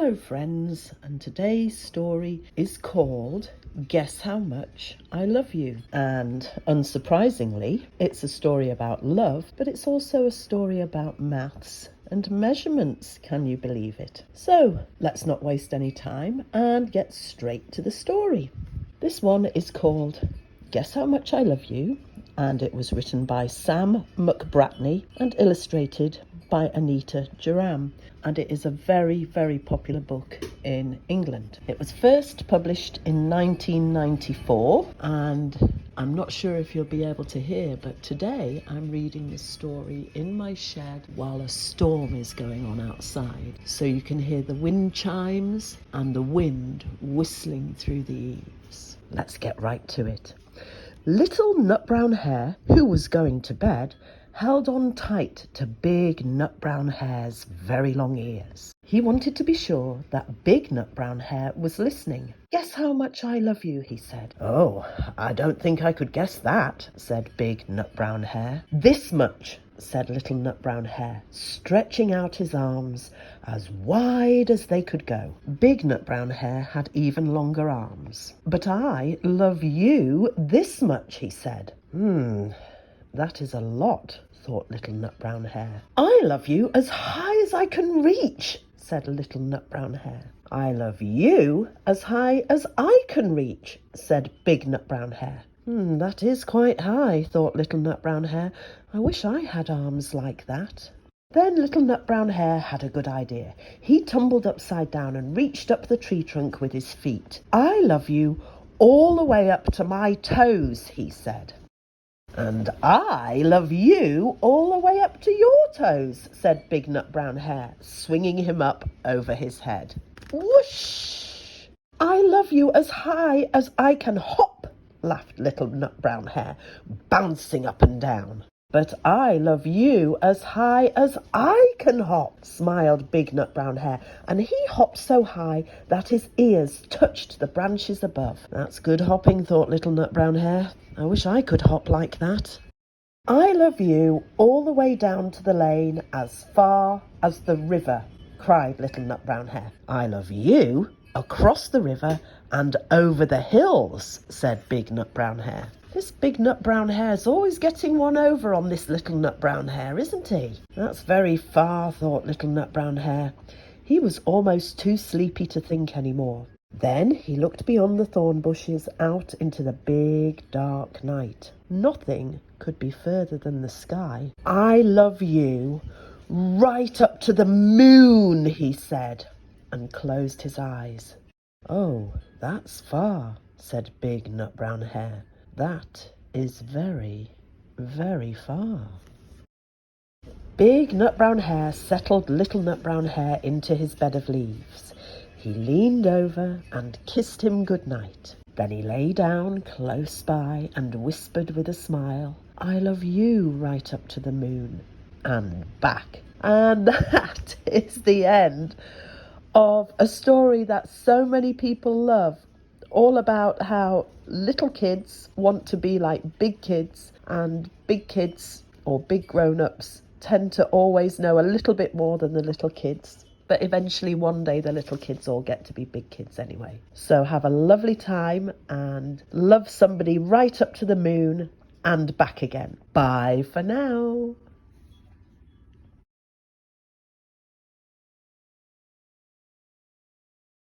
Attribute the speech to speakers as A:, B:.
A: Hello friends, and today's story is called Guess How Much I Love You. And unsurprisingly, it's a story about love, but it's also a story about maths and measurements, can you believe it? So let's not waste any time and get straight to the story. This one is called Guess How Much I Love You, and it was written by Sam McBratney and illustrated by Anita Jeram, and it is a very, very popular book in England. It was first published in 1994, and I'm not sure if you'll be able to hear, but today I'm reading this story in my shed while a storm is going on outside, so you can hear the wind chimes and the wind whistling through the eaves. Let's get right to it. Little Nut Brown Hare, who was going to bed, held on tight to Big Nut Brown Hare's very long ears. He wanted to be sure that Big Nut Brown Hare was listening. "Guess how much I love you," he said. "Oh, I don't think I could guess that," said Big Nut Brown Hare. "This much," said Little Nut Brown Hare, stretching out his arms as wide as they could go. Big Nut Brown Hare had even longer arms. "But I love you this much," he said. That is a lot," thought Little Nut Brown Hare. "I love you as high as I can reach," said Little Nut Brown Hare. "I love you as high as I can reach," said Big Nut Brown Hare. That is quite high," thought Little Nut Brown Hare. "I wish I had arms like that." Then Little Nut Brown Hare had a good idea. He tumbled upside down and reached up the tree trunk with his feet. "I love you all the way up to my toes," he said. "And I love you all the way up to your toes," said Big Nut Brown Hare, swinging him up over his head. Whoosh! "I love you as high as I can hop," laughed Little Nut Brown Hare, bouncing up and down. "But I love you as high as I can hop," smiled Big Nut Brown Hare, and he hopped so high that his ears touched the branches above. "That's good hopping," thought Little Nut Brown Hare. "I wish I could hop like that." "I love you all the way down to the lane as far as the river," cried Little Nut Brown Hare. "I love you across the river and over the hills," said Big Nut Brown Hare. "This Big Nut Brown Hare's always getting one over on this Little Nut Brown Hare, isn't he?" "That's very far," thought Little Nut Brown Hare. He was almost too sleepy to think any more. Then he looked beyond the thorn bushes out into the big dark night. Nothing could be further than the sky. "I love you right up to the moon," he said, and closed his eyes. "Oh, that's far," said Big Nut Brown Hare. "That is very, very far." Big Nut Brown Hare settled Little Nut Brown Hare into his bed of leaves. He leaned over and kissed him good night. Then he lay down close by and whispered with a smile, "I love you right up to the moon and back." And that is the end of a story that so many people love, all about how little kids want to be like big kids, and big kids or big grown-ups tend to always know a little bit more than the little kids. But eventually one day the little kids all get to be big kids anyway. So have a lovely time and love somebody right up to the moon and back again. Bye for now.